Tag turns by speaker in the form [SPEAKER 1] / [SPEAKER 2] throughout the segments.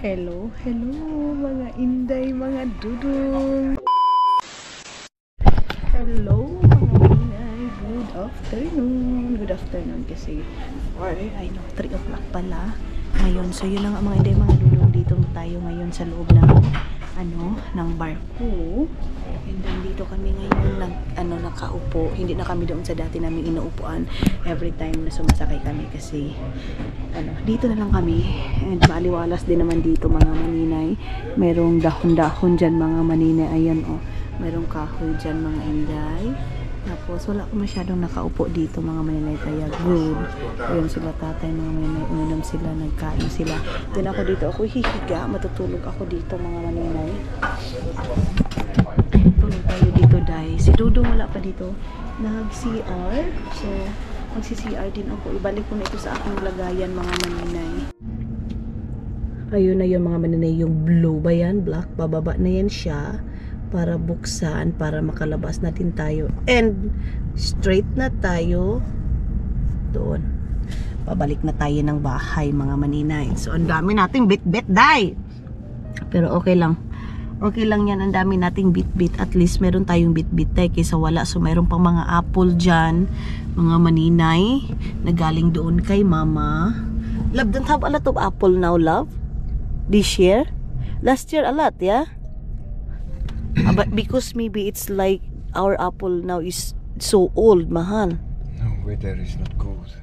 [SPEAKER 1] Hello, hello mga inday, mga dudong. Hello mga inay, good afternoon. Good afternoon kasi I know 3 o'clock pala ngayon. So yun lang mga inday, mga dudong, dito tayo ngayon sa loob ng ng barko. And then dito kami ngayon nakaupo. Hindi na kami doon sa dati namin inuupuan every time na sumasakay kami kasi dito na lang kami. And maliwalas din naman dito mga maninay. Merong dahon-dahon dyan mga maninay. Ayan merong kahoy dyan mga inday. Tapos wala ko masyadong nakaupo dito mga maninay, kaya good. Ayun sila tatay mga maninay, uminom sila, nagkain sila. Then ako dito, ako hihiga, matutulog ako dito mga maninay. Tulog tayo dito dahil si Dudong wala pa dito, nag-CR. So magsi-CR din ako, ibalik ko na ito sa aking lagayan mga maninay. Ayun na yun mga maninay, yung blue ba yan, black, bababa na yan siya para buksan, para makalabas natin tayo and straight na tayo doon, pabalik na tayo ng bahay mga maninay. So ang dami nating bit-bit day, pero okay lang yan, ang dami nating bit-bit. At least meron tayong bit-bit day kaysa wala. So mayroon pang mga apple dyan mga maninay na galing doon kay mama. Love, don't have a lot of apple now, love, this year. Last year a lot, yeah. But because maybe it's like our apple now is so old, mahal.
[SPEAKER 2] No, weather is not good.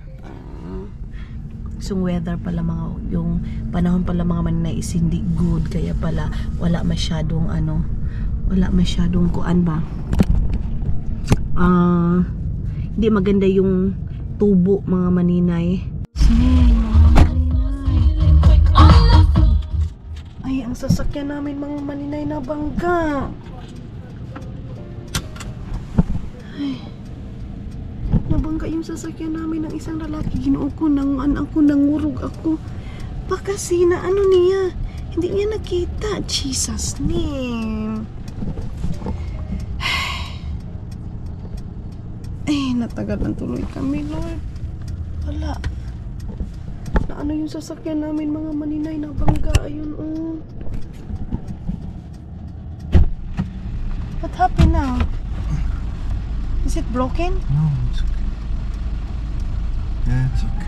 [SPEAKER 1] So weather pala yung panahon pala mga maninay is hindi good, kaya pala wala masyadong kuan ba. Hindi maganda yung tubo mga maninay. Ay, ang sasakyan namin mga maninay na bangga. Ay, nabangga yung sasakyan namin ng isang lalaki. Ginoo ko, nangurog ako. Baka sina, niya? Hindi niya nakita. Jesus name. Ay, natagalan tuloy kami, Lord. Wala. Na yung sasakyan namin mga maninay na bangga. Ayun, What happened now? Is it broken?
[SPEAKER 2] No, it's okay. Yeah, it's okay.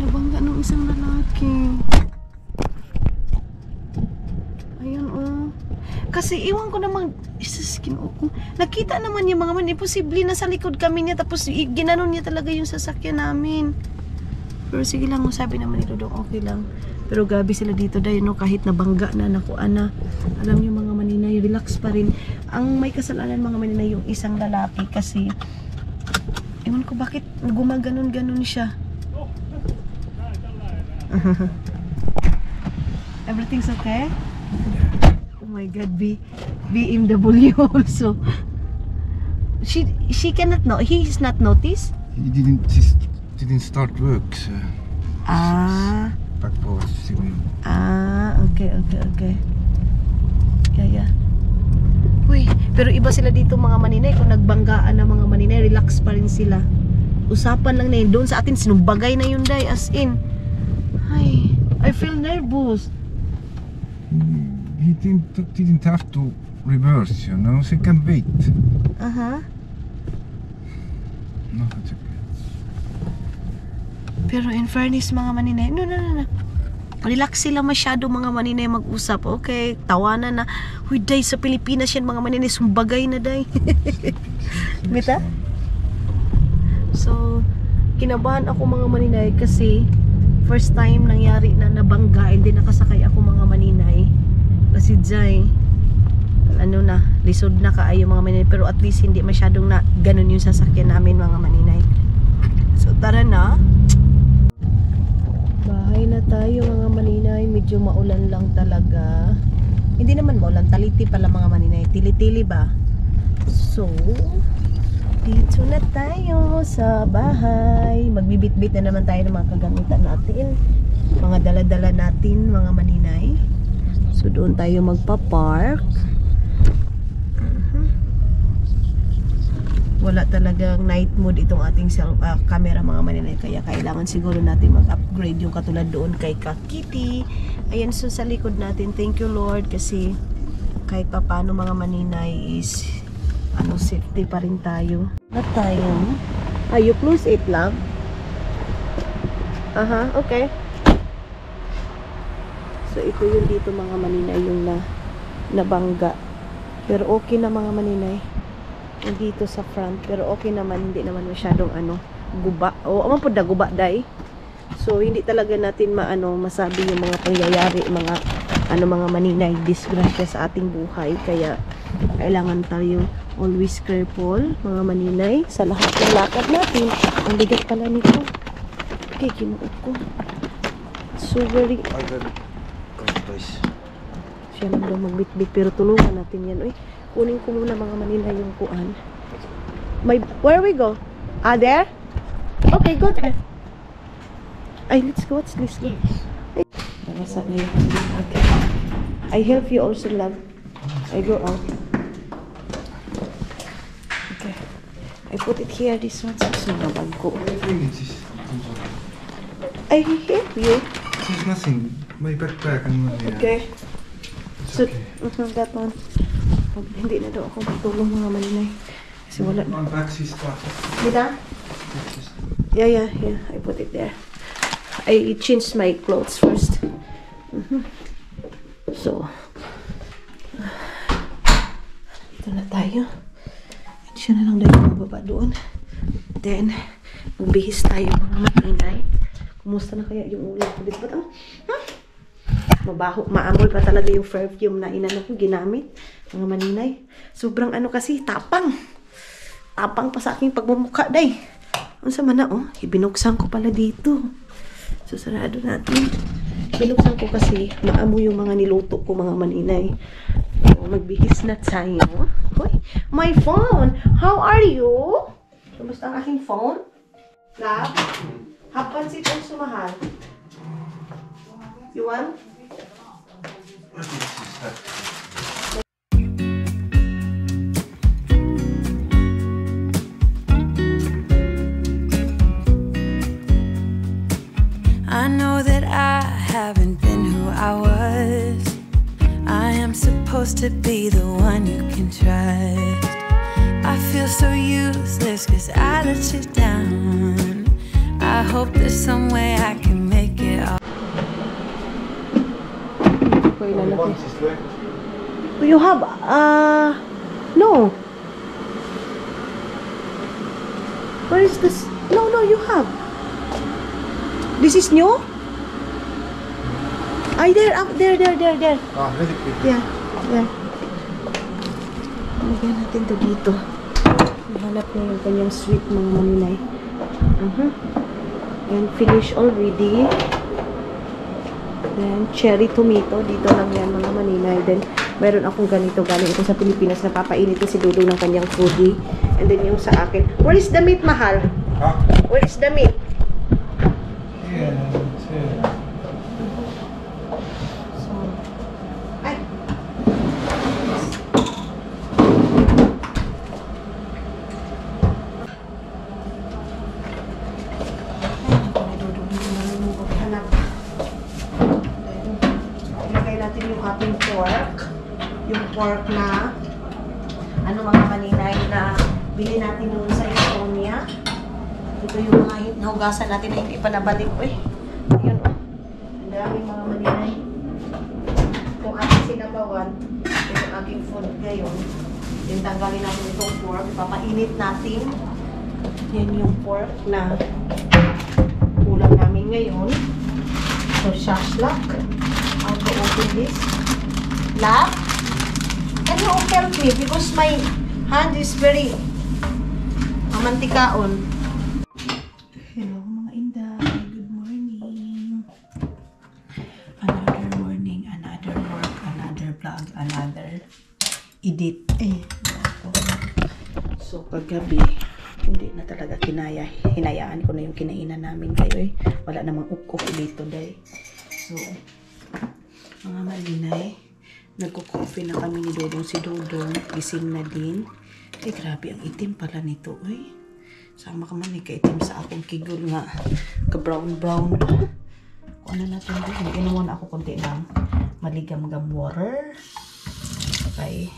[SPEAKER 1] Nabangga ng isang lalaki. Ayun, Kasi iwan ko namang nakita naman yung mga man, imposible na sa likod kami niya, tapos ginanon niya talaga yung sasakyan namin. Pero sige lang, sabi naman ni Dudong, okay lang. Pero gabi sila dito dahil kahit nabangga na, nakuan na. Alam niyo mga maninay, relax pa rin. Ang may kasalanan mga maninay yung isang lalaki kasi ewan ko bakit gumaganon-ganon siya. Everything's okay? Oh my God, BMW also. She cannot know. He is not noticed.
[SPEAKER 2] He didn't start work. So
[SPEAKER 1] Okay. Yeah. Uy, pero iba sila dito mga maninay. Kung nagbanggaan na mga maninay, relax pa rin sila. Usapan lang na yun. Doon sa atin, sinumbagay na yun day, as in. Ay, I feel nervous.
[SPEAKER 2] He didn't have to reverse, He can wait. No, it's okay.
[SPEAKER 1] Pero in fairness mga maninay, no. Relax sila masyado mga maninay mag-usap. Okay, tawanan na. Huy, day, sa Pilipinas yan mga maninay, sumbagay na day. Mita? So, kinabahan ako mga maninay kasi first time nangyari na nabangga, hindi nakasakay ako mga maninay. Kasi Jai, lisod na kaayo mga maninay, pero at least hindi masyadong na ganun yung sasakyan namin mga maninay. So tara na. Bahay na tayo mga maninay, medyo maulan lang talaga. Hindi naman maulan, taliti pala mga maninay, tili-tili ba? So dito na tayo sa bahay. Magbibit-bit na naman tayo ng mga kagamitan natin, mga dala-dala natin mga maninay. So doon tayo magpa-park. wala talagang night mode itong ating camera mga maninay, kaya kailangan siguro natin mag-upgrade yung katulad doon kay Kakiti. Ayan, so sa likod natin, thank you Lord, kasi kahit pa paano mga maninay is safety pa rin tayo. Not tayo. You close it, love? Okay. So ito yung dito mga maninay, yung nabangga. Pero okay na mga maninay. Dito sa front, pero okay naman, hindi naman masyadong guba. Aman po na guba dai. So hindi talaga natin masabi yung mga pangyayari, mga maninay, disgrasya sa ating buhay, kaya kailangan tayo always careful mga maninay sa lahat ng lakad natin. Ang bigat pala nito. Okay, kinuot ko. So very siya lang daw magbitbit, pero tulungan natin yan. Uy, kunin ko muna mga maninay yung kuan. Where we go? There? Okay, go there. Let's go. Let's go. Nabasa na yung okay. I help you also, love. I go out. Okay. I put it here, this one. So, nabag ko. I help you.
[SPEAKER 2] There's nothing. My backpack and money.
[SPEAKER 1] Okay. So,
[SPEAKER 2] okay.
[SPEAKER 1] That one. Hindi na daw ako magtulong mga maninay. Kasi wala na. Dita? Yeah. I put it there. I changed my clothes first. So, ito na tayo. Siya na lang dahil mababa doon. Then, magbihis tayo mga maninay. Kumusta na kaya yung ulo ko dito? Mabaho, maamoy pa talaga yung perfume na ko ginamit mga maninay. Sobrang kasi tapang pa sa aking pagmumukha day. Ano sa mana ibinuksan ko pala dito. So sarado natin. Binuksan ko kasi maamoy yung mga niluto ko mga maninay. So, magbihis na tayo. Hoy, my phone, how are you? Kamusta ang aking phone? Love? Hapansit ang sumahal. You want?
[SPEAKER 3] I know that I haven't been who I was. I am supposed to be the one you can trust. I feel so useless cause I let you down. I hope there's some way I can make it all.
[SPEAKER 1] Do you have no. Where is this? No, you have. This is new? There.
[SPEAKER 2] Really quick.
[SPEAKER 1] Yeah. Lagyan natin to dito. Nahanap niya yung kanyang sweet mga maninay. And finish already. Then, cherry tomato. Dito lang yan mga maninay. Then, meron akong ganito. Galing ito sa Pilipinas. Napapainit si Dudong ng kanyang foodie. And then, yung sa akin. Where is the meat, mahal?
[SPEAKER 2] Huh?
[SPEAKER 1] Where is the meat?
[SPEAKER 2] Yeah.
[SPEAKER 1] So, ay! Ilagay natin yung ating pork. Yung pork na mga maninay na bili natin yung sa Estonia. Ito yung mga nahugasan natin na hindi pa nabalik. Ayun ang daming mga maninay. Kung ating sinabawan, ito yung aking food ngayon. Then tanggalin natin itong pork. Ipapainit natin. Yan yung pork na ulam namin ngayon. So, shashlik. How to open this? Love? Can you help me? Because my hand is very mantikaon. Hello mga inday. Good morning. Another morning, another work, another vlog, another edit. So, kagabi, hindi na talaga hinayaan ko na yung kinainan namin kayo. Wala namang ukok dito day. So, mga malinay, nagko-coffee na kami ni Dodong. Si Dodong, gising na din. Ay, grabe, ang itim pala nito. Ay, sama ka man, kaitim sa akong kigol nga. Ka-brown-brown. Kung ano natin doon, inuwan ako konti ng maligam-gam water. Okay.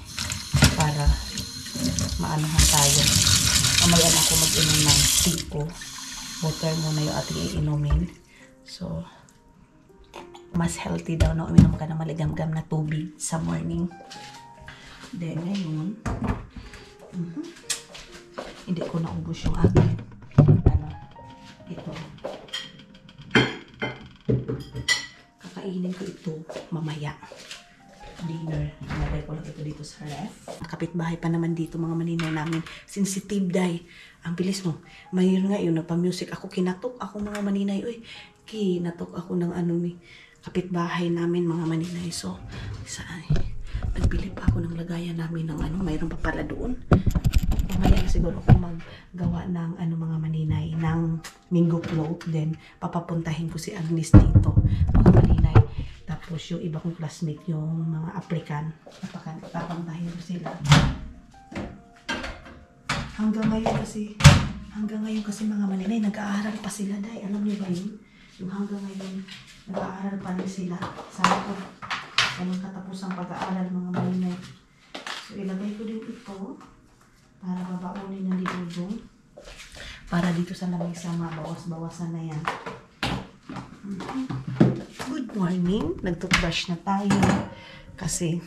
[SPEAKER 1] Para maanahan tayo. Mamayan ako mag-inom ng tiko. Water muna yung ating iinumin. So, mas healthy daw na uminom ka ng maligam-gam na tubig sa morning. Then, ngayon, hindi ko naubos yung aking ito. Kakainin ko ito mamaya. Dinner. Nalagay ko lang ito dito sa ref. Kapitbahay pa naman dito mga maninaw namin. Sensitive day. Ang bilis mo. Mayroon nga yun. Nagpa-music ako. Kinatok ako mga maninay. Uy, kinatok ako ng kapitbahay namin mga maninay. So, saan? Nagbili pa ako ng lagayan namin ng mayroon pa pala doon. Mamaya siguro ako maggawa ng mga maninay ng Mingo Float. Then, papapuntahin ko si Agnes dito. Mga maninay. Tapos yung iba kong classmate, yung mga applicant, papantahin ko sila. Hanggang ngayon kasi mga maninay, nag-aaral pa sila dahil. Alam niyo ba yun? Yung hanggang ngayon, nag-aaral pa rin sila. Sana ko, walang katapusang pag-aaral mga maninay. So ilagay ko din ito, para babaunin ng dinudong. Para dito sa lamesa, mabawas-bawasan na yan. Good morning. Nag-toothbrush na tayo. Kasi,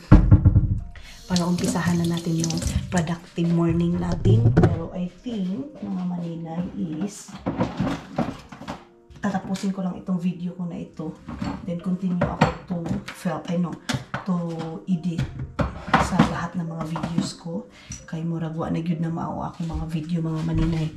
[SPEAKER 1] para umpisahan na natin yung productive morning natin. Pero I think, mga maninay is, tatapusin ko lang itong video ko na ito. Then, continue ako to edit sa lahat ng mga videos ko. Kay Muragwa na yun na mao ako mga video, mga maninay.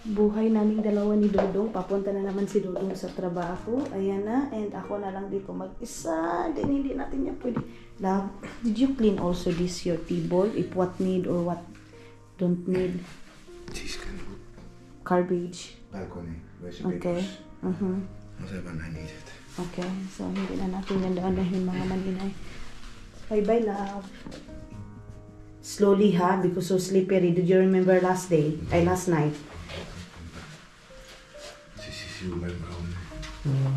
[SPEAKER 1] Buhay naming dalawa ni Dodong. Papunta na naman si Dodong sa trabaho. Ayan na. And ako na lang dito mag-isa. Then hindi natin niya pwede. Love, did you clean also this your table? If what need or what don't need?
[SPEAKER 2] Cheese can.
[SPEAKER 1] Garbage.
[SPEAKER 2] Balcony. Vegetables.
[SPEAKER 1] Okay.
[SPEAKER 2] Whatever I needed.
[SPEAKER 1] Okay. So hindi na natin yan daan mga maninay. Bye-bye, love. Slowly, ha? Because so slippery. Did you remember last night?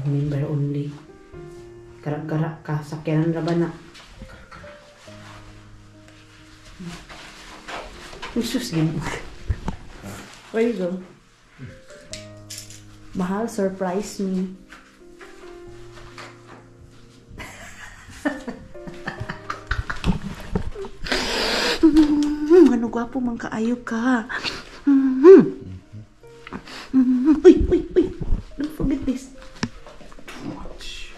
[SPEAKER 1] Member only. Karak-karak ka. Sakyanan na ba na? Sus, game. Where you go? Mahal, surprise me. Ano gwapo man kaayo ka. Uy. Don't forget this.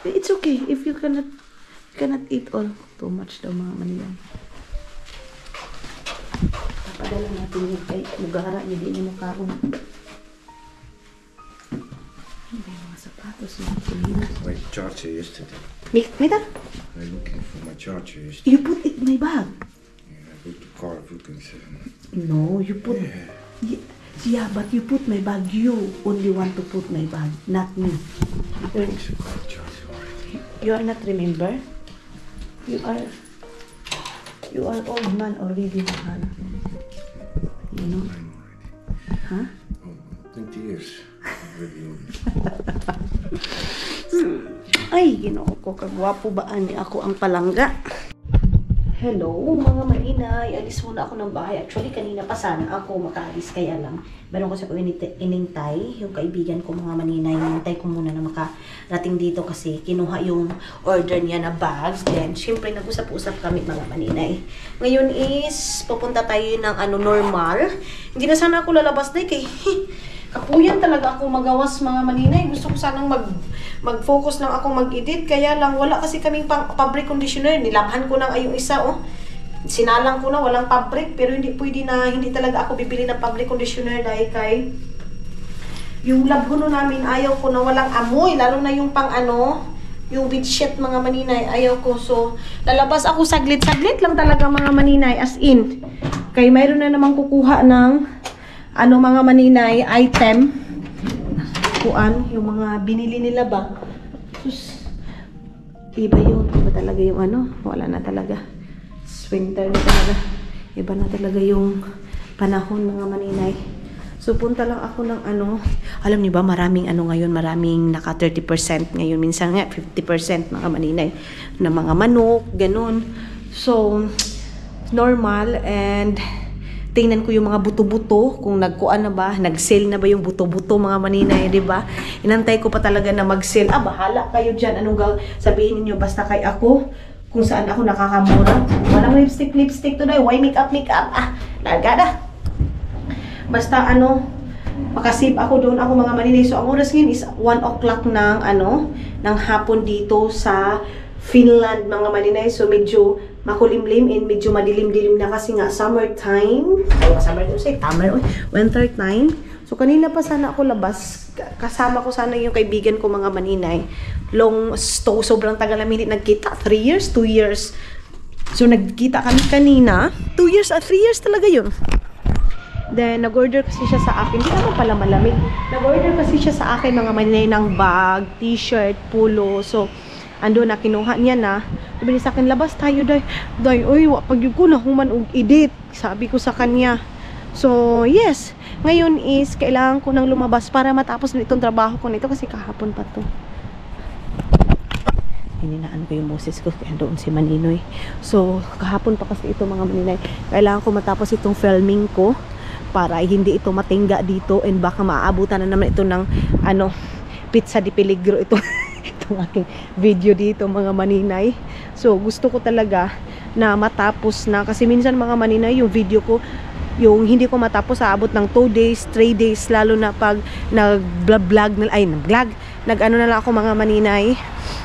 [SPEAKER 1] It's okay if you cannot eat all. Too much daw mga manila. Papadala natin yung kay mugara niya din yung karon. Ano ba yung mga sapatos na pilihan?
[SPEAKER 2] My charger yesterday.
[SPEAKER 1] Mita?
[SPEAKER 2] I'm looking for my charger yesterday.
[SPEAKER 1] You put it in my bag.
[SPEAKER 2] Yeah, I put the car looking for
[SPEAKER 1] No, you put... Yeah, but you put my bag. You only want to put my bag, not me. You are not remember? You are old man already, mahal. You know?
[SPEAKER 2] I'm already.
[SPEAKER 1] Huh?
[SPEAKER 2] Oh, 20 years. Already old.
[SPEAKER 1] Ay, ginoo ko, kagwapo ba ani ako ang palangga? Hello, mga maninay. Alis muna ako ng bahay. Actually, kanina pa sana ako makaalis. Kaya lang, meron ko sa inintay. Yung kaibigan ko, mga maninay. Inintay ko muna na makarating dito kasi kinuha yung order niya na bags. Then, syempre, nag-usap-usap kami, mga maninay. Ngayon is, pupunta tayo ng normal. Hindi na sana ako lalabas na kay kapuyan talaga ako magawas, mga maninay. Gusto ko sanang mag-focus lang ako mag-edit. Kaya lang, wala kasi kaming fabric conditioner. Nilabhan ko na yung isa, oh. Sinalang ko na, walang fabric. Pero hindi pwede na, hindi talaga ako bibili ng fabric conditioner dahil kay yung labhuno namin, ayaw ko na walang amoy. Lalo na yung yung bedsheet, mga maninay. Ayaw ko. So, lalabas ako saglit-saglit lang talaga, mga maninay. As in, kay mayroon na namang kukuha ng mga maninay, item. Yung mga binili nila ba? Sus, iba yun. Iba talaga yung wala na talaga. Winter na talaga. Iba na talaga yung panahon, mga maninay. So, punta lang ako ng alam niyo ba, maraming ngayon, maraming naka 30% ngayon. Minsan nga, 50% mga maninay na mga manok, ganun. So, normal, and tingnan ko yung mga buto-buto, kung nagkuan na ba, nag-sale na ba yung buto-buto, mga maninay, di ba? Inantay ko pa talaga na mag-sale. Bahala kayo dyan. Anong sabihin niyo basta kay ako, kung saan ako nakakamura. Walang lipstick today. Why makeup? Larga na. Basta makasip ako doon ako, mga maninay. So, ang oras ngayon is 1 o'clock ng hapon dito sa Finland, mga maninay. So, medyo makulimlim and medyo madilim-dilim na kasi nga summertime. Winter time. So, kanina pa sana ako labas. Kasama ko sana yung kaibigan ko, mga maninay. Sobrang tagal namin hindi nagkita. 3 years, 2 years. So, nagkita kami kanina. 2 years, 3 years talaga yun. Then, nag-order kasi siya sa akin. Hindi naman pala malamig. Nag-order kasi siya sa akin, mga maninay, ng bag, t-shirt, polo. So, ando na, kinuha niya na. Sabi niya sa akin, labas tayo, day. Oy, pag yun ko na human edit. Sabi ko sa kanya. So, yes. Ngayon is, kailangan ko nang lumabas para matapos na itong trabaho ko nito kasi kahapon pa to. Hininaan ko yung boses ko, kaya doon si Maninoy. So, kahapon pa kasi ito, mga maninay. Kailangan ko matapos itong filming ko para hindi ito matingga dito and baka maaabutan na naman ito ng pizza di peligro ito. Itong aking video dito, mga maninay. So, gusto ko talaga na matapos na kasi minsan, mga maninay, yung video ko, yung hindi ko matapos, aabot ng 2 days, 3 days, lalo na pag nag-vlog na lang ako, mga maninay,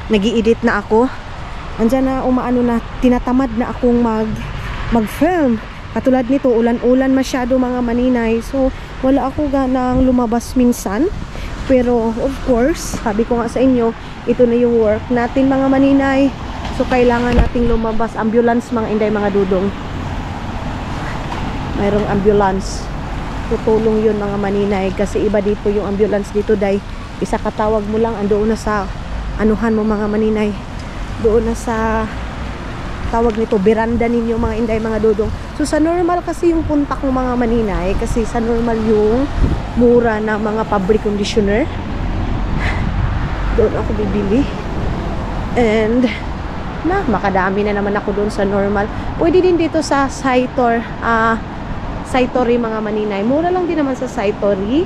[SPEAKER 1] nag-i-edit na ako. Andyan na, tinatamad na akong mag-film. Katulad nito, ulan-ulan masyado, mga maninay. So, wala ako ganang lumabas minsan. Pero, of course, sabi ko nga sa inyo, ito na yung work natin, mga maninay. So, kailangan nating lumabas. Ambulance, mga inday, mga dudong. Mayroong ambulance. Tutulong yun, mga maninay. Kasi iba dito yung ambulance dito, day. Isa katawag mo lang, andoon na sa anuhan mo, mga maninay. Doon na sa tawag nito, beranda ninyo, mga inday, mga dudong. So, sa normal kasi yung punta ko, mga maninay, kasi sa normal yung mura na mga fabric conditioner. Doon ako bibili. And, makadami na naman ako doon sa normal. Pwede din dito sa Saitor, Saitori, mga maninay. Mura lang din naman sa Saitori.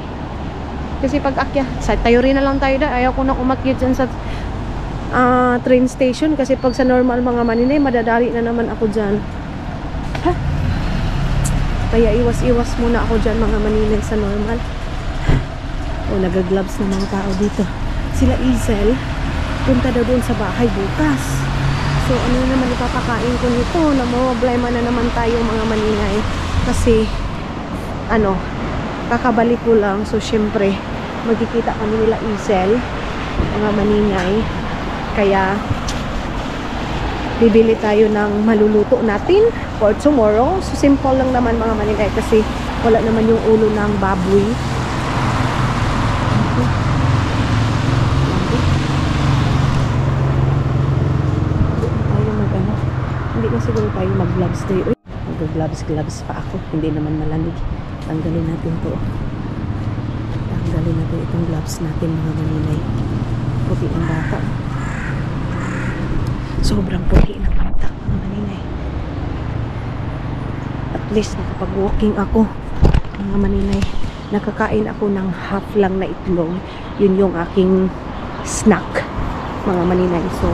[SPEAKER 1] Kasi pag Saitori na lang tayo da. Ayaw ko na umakyat dyan sa train station kasi pag sa normal, mga maninay, madadali na naman ako dyan. Kaya iwas-iwas muna ako dyan, mga maninay, sa normal. Nag-gloves na mga tao dito. Sila Izel, punta daw doon sa bahay bukas. So, ano naman ipapakain ko nito? Problema na naman tayo, mga maninay. Kasi, kakabalik ko lang. So, syempre, magkikita kami nila Izel, mga maninay. Kaya, bibili tayo ng maluluto natin for tomorrow. So, simple lang naman, mga maninay, kasi wala naman yung ulo ng baboy. Hindi na siguro tayo mag-gloves tayo. Mag-gloves pa ako. Hindi naman malamig. Tanggalin natin to. Tanggalin natin itong gloves natin, mga maninay. Puti ang bata. Sobrang puti ng bata, mga maninay. At least nakapag-walking ako, mga maninay. Nakakain ako ng half lang na itlog. Yun yung aking snack, mga maninay. So,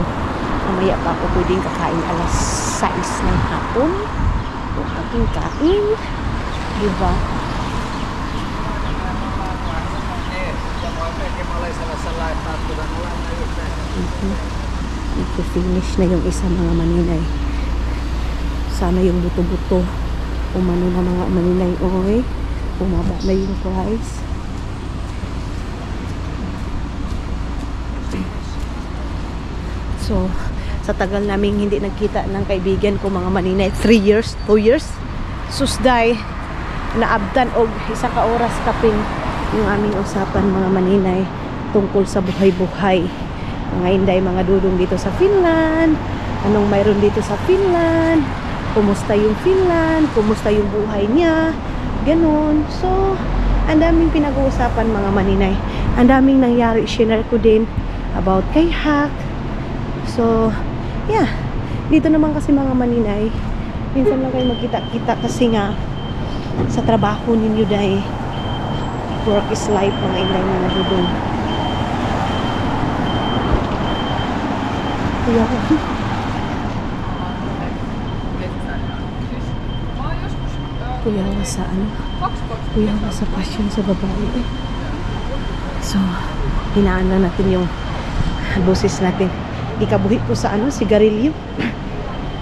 [SPEAKER 1] mamaya pa ako pwedeng kakain alas 6 ng hapon. Yung aking kain. Diba? Ito-finish na yung isa, mga maninay. Sana yung buto-buto umano na, mga maninay. Okay, bumaba na yung price. So, sa tagal naming hindi nagkita ng kaibigan ko, mga maninay, 3 years, 2 years, susday, naabdan og isa ka oras kapin yung aming usapan, mga maninay, tungkol sa buhay-buhay. Mga inday, mga dudong dito sa Finland, anong mayroon dito sa Finland, kumusta yung Finland, kumusta yung buhay niya, ganun. So, ang daming pinag-uusapan mga maninay. Ang daming nangyari, share ko din about kay Hak. So, yeah. Dito naman kasi mga maninay, minsan lang kayo magkita-kita kasi nga sa trabaho ninyo dahil work is life mga inday mga dudong. Kuyawa sa ano? Kuyawa sa passion sa babae eh. So, hinaan na natin yung boses natin. Ikabuhi ko sa ano, sigarilyo.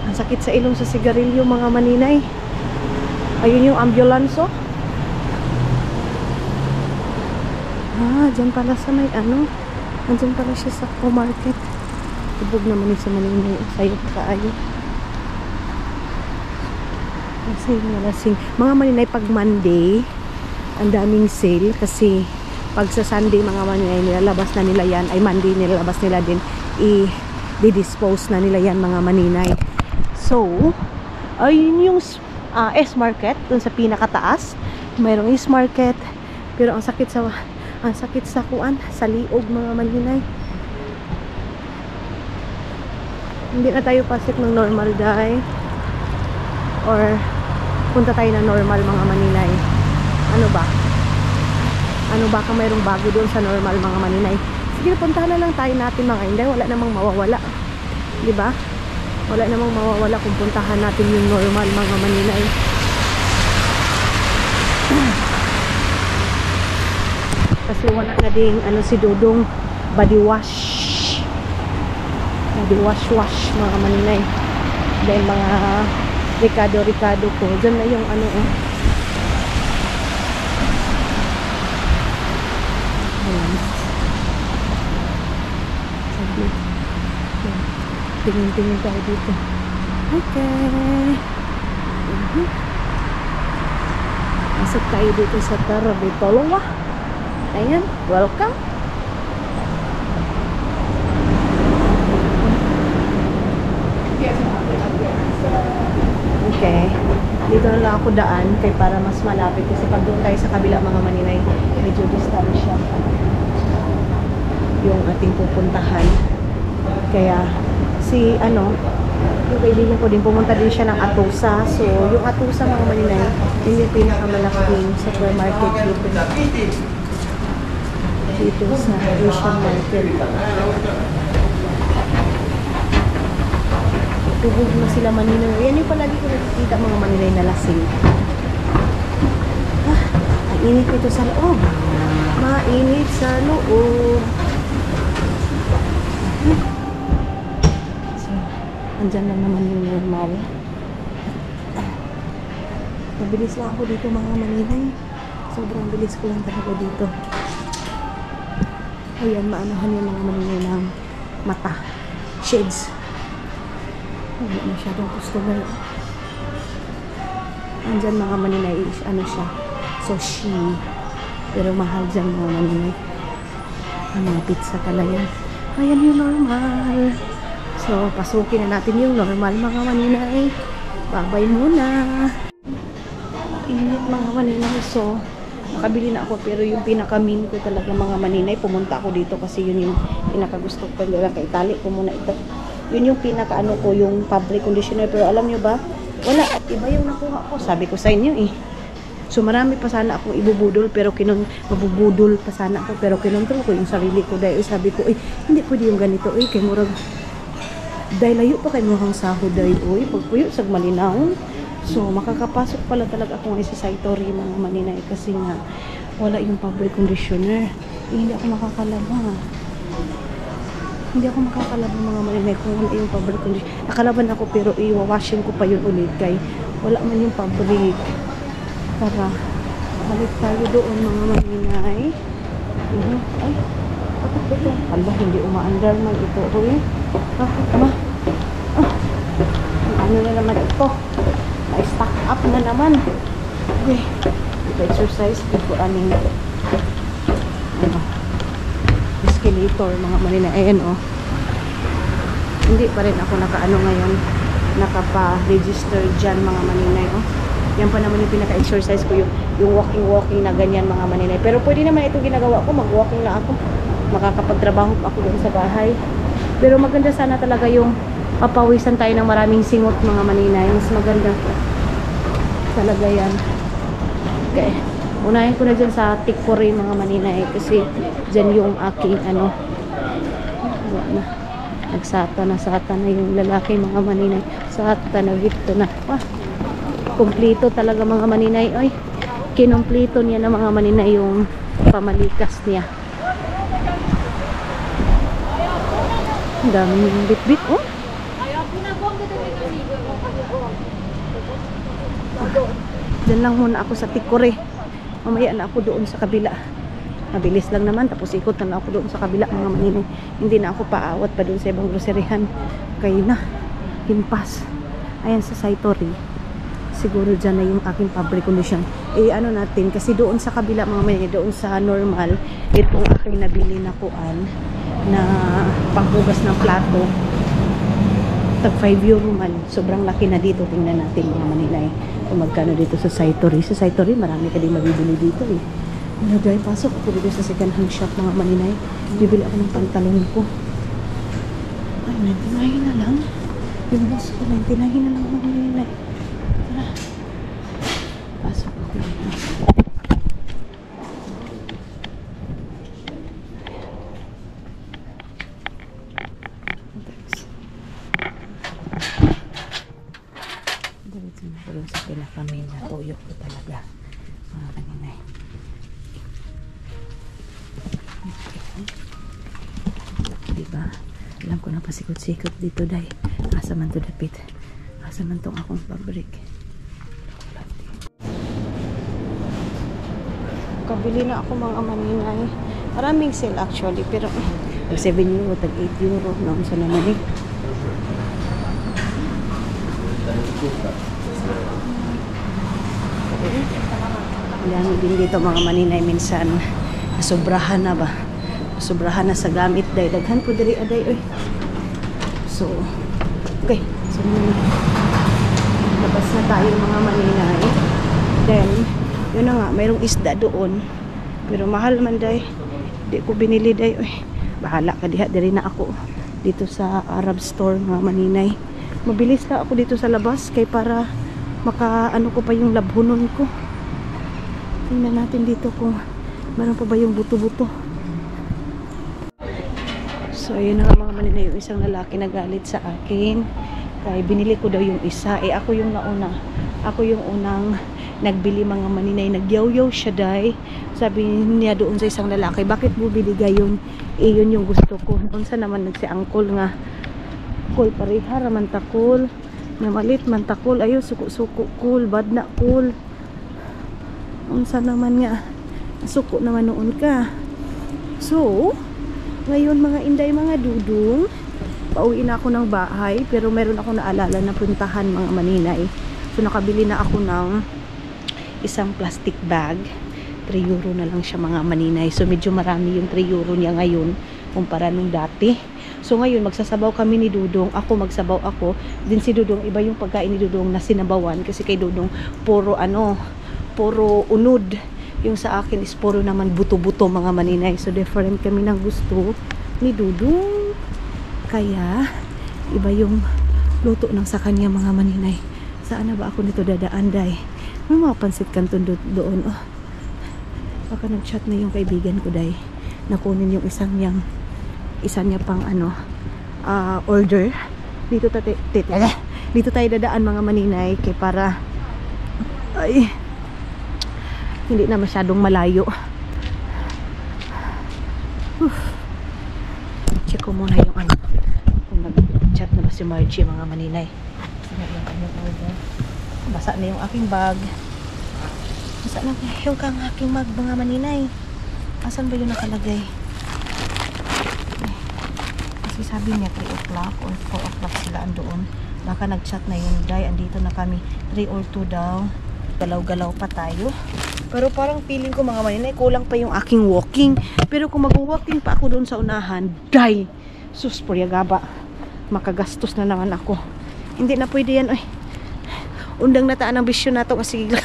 [SPEAKER 1] Ang sakit sa ilong sa sigarilyo mga maninay. Ayun yung ambulance oh. Dyan pala sa may ano. Andyan pala siya sa co-market. Tubog naman yung sa maninay. Sayot kaayo. Lasing. Mga maninay pag Monday, ang daming sale kasi pag sa Sunday mga maninay nilalabas na nila yan, ay Monday nilalabas nila din, i-dispose na nila yan mga maninay. So, ayun yung S-Market dun sa pinakataas. Mayroong S-Market, pero ang sakit sa kuan, sa liog mga maninay. Hindi na tayo pasok ng normal day or punta tayo ng normal mga maninay. Ano ba kung mayroong bago doon sa normal mga maninay? Sige, puntahan na lang tayo natin mga inday. Wala namang mawawala, diba? Wala namang mawawala kung puntahan natin yung normal mga maninay. Kasi wala na ding ano si Dudong body wash mga maninay. Dahil mga Ricardo ko. Diyan na yung ano oh. Tingin tayo dito. Okay. Masok tayo dito sa Tarabitolowa. Ayan, welcome. Okay. Dito na lang ako daan kay para mas malapit kasi pag doon tayo sa kabila mga maninay, medyo distansya yung ating pupuntahan. Kaya si ano, yung kaibigan ko din pumunta din siya ng Atusa. So yung Atusa mga maninay, yun yung pinakamalaking supermarket dito sa Asian market. Tubog na sila maninay. Yan yung palagi ko nakikita mga maninay na lasing. Ang init ito sa loob. Mainit sa loob. So, andyan lang naman yung normal. Mabilis lang ako dito mga maninay. Sobrang bilis ko lang talaga dito. Ayan, maanahan yung mga maninay ng mata. Shades. Hindi masyadong customer. Andyan mga maninay, ano siya, sushi. Pero mahal dyan mga maninay. Mga pizza pala yan. Ayan yung normal. So, pasukin na natin yung normal mga maninay. Babay muna. Init mga maninay. So, nakabili na ako. Pero yung pinaka-min ko talaga mga maninay, pumunta ako dito kasi yun yung pinaka-gusto ko. Kay tali ko muna ito. Yun yung pinaka-ano ko, yung fabric conditioner. Pero alam nyo ba, wala. Iba yung nakuha ko. Sabi ko sa inyo eh. So marami pa sana akong ibubudol pero mabubudol pa sana ako pero kinontrol ko yung sarili ko dahil sabi ko hindi pwede yung ganito kay murag dahil layo pa kay mukhang sahod dahil pagpuyo sag malinaw. So makakapasok pala talaga ako ng sa Saitory mga maninay kasi nga wala yung fabric conditioner. Hindi ako makakalaba mga maninay kung wala yung fabric conditioner. Nakalaban ako pero iwawashing ko pa yun ulit kay wala man yung fabric. Tara, balik tayo doon mga maninay. Ay, bakit ito? Hala, hindi umaandar man ito. Ano na naman ito? Na-stack up na naman. Okay, ito exercise. Ito aning escalator mga maninay. Ayan o. Hindi pa rin ako nakaano ngayon. nakapa-register dyan mga maninay. Oh. Yan pa naman yung pinaka-exercise ko, yung walking na ganyan mga maninay. Pero pwede naman ito ginagawa ko, mag-walking lang ako. Makakapagtrabaho ako doon sa bahay. Pero maganda sana talaga yung papawisan tayo ng maraming singot mga maninay. Mas maganda talaga yan. Okay. Unahin ko na dyan sa Tikore mga maninay. Kasi dyan yung aking ano. Nagsata na yung lalaki mga maninay. Sata na gito na. Wah. Kumplito talaga mga maninay. Oy. Kinumplito niya na mga maninay yung pamalikas niya. Ang dami yung bit-bit. Oh. Diyan lang muna ako sa Tikore. Mamaya na ako doon sa kabila. Mabilis lang naman. Tapos ikot na lang ako doon sa kabila mga maninay. Hindi na ako paawat pa doon sa ibang groceryhan. Kaya na. Himpas. Ayan sa Saitori. Siguro dyan na yung aking fabric condition. Eh ano natin. Kasi doon sa kabila mga maninay. Doon sa normal. Itong aking nabili na kuan. Na panghugas ng plato. Tag 5 euro man. Sobrang laki na dito. Tingnan natin mga maninay. Kung magkano dito sa Saitori. Sa Saitori, marami ka din mabibili dito eh. Ano dahil pasok ako dito sa second hand shop mga maninay. Bibili ako ng pantalon ko. Ay, 99 na lang. Yung boss ko, 99 na lang mga maninay. Tara. Pasok ako dito. Doon sa pinakamain na tuyok ko talaga mga maninay. Diba? Alam ko na pasikot-sikot dito dahil asa man to dapit. Asa man tong akong fabric. Kabili na ako mga maninay. Maraming sale actually pero 7 euro, tag 8 euro naon sa naman eh. Dami din dito mga maninay minsan sobrahan na ba? Sobrahan na sa gamit dahil daghan po diri aday oy. So, okay. So, labas na tayo mga maninay. Then, yun na nga, mayroong isda doon. Pero mahal man day. Di ko binili day oy. Bahala ka diha diri na ako dito sa Arab store mga maninay. Mabilis na ako dito sa labas kay para maka-ano ko pa yung labhunon ko. Tingnan natin dito kung meron pa ba yung buto-buto. So, ayun na nga mga maninay, yung isang lalaki nagalit sa akin. Kaya binili ko daw yung isa. Eh, ako yung nauna. Ako yung unang nagbili mga maninay. Nagyaw-yaw siya day. Sabi niya doon sa isang lalaki, bakit mo biligay yun? Eh, yun yung gusto ko. Unsa naman nagsi-angkol nga. Cool pareha raman ta cool. Namalit man ta cool. Ayo suko-suko cool. Bad na cool. Unsa naman nga. Suko naman noon ka. So, ngayon mga inday mga dudong, pauwi na ako ng bahay. Pero meron ako naalala na puntahan mga maninay. So, nakabili na ako ng isang plastic bag. 3 euro na lang siya mga maninay. So, medyo marami yung 3 euro niya ngayon kumpara nung dati. So ngayon magsasabaw kami ni Dudong. Ako magsabaw ako. Din si Dudong, iba yung pagkain ni Dudong na sinabawan. Kasi kay Dudong, puro unod. Yung sa akin is puro naman buto-buto mga maninay. So different kami ng gusto ni Dudong. Kaya, iba yung luto ng sa kanya mga maninay. Saan na ba ako nito dadaan day? May mga pansit kanton doon. Oh. Baka nag-chat na yung kaibigan ko day. Nakunin yung isa niya pang order dito tayo dadaan mga maninay kay para ay hindi na masyadong malayo. Check ko muna yung kung nag-chat na ba si Margie mga maninay. Basa na yung aking bag. Basa na yung aking bag mga maninay. Asan ba yung nakalagay? Kasi sabi niya 3 o'clock or 4 o'clock sila andoon. Baka nag-chat na yun. Day, andito na kami. 3 or 2 daw. Galaw-galaw pa tayo. Pero parang feeling ko mga maninay, kulang pa yung aking walking. Pero kung mag-walking pa ako doon sa unahan, day! Sus, puryagaba. Makagastos na naman ako. Hindi na pwede yan, oy. Undang nataan ang bisyo nato nga sige.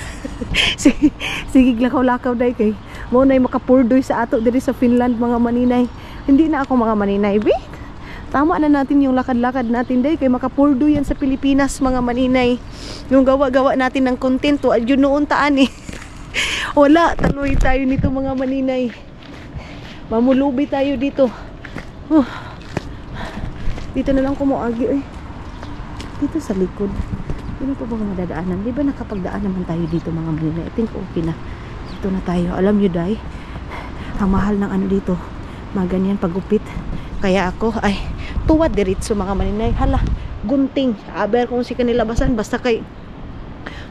[SPEAKER 1] Sige lakaw-lakaw day kay mo nay makapurdoy sa ato diri sa Finland mga maninay. Hindi na ako mga maninay, be. Tama na natin yung lakad-lakad natin day kay makapurdoy yan sa Pilipinas mga maninay. Yung gawa-gawa natin ng content to yun noon taan eh. Wala, taloy tayo nito mga maninay. Mamulubi tayo dito. Dito na lang kumuagi eh. Dito sa likod. Ano pa bang madadaanan? Di ba nakapagdaan naman tayo dito mga maninay? I think okay na. Dito na tayo. Alam nyo day, ang mahal ng ano dito, mga ganyan pagupit. Kaya ako ay tuwad diretso mga maninay. Hala, gunting. Aber kung si kanilabasan, basta kay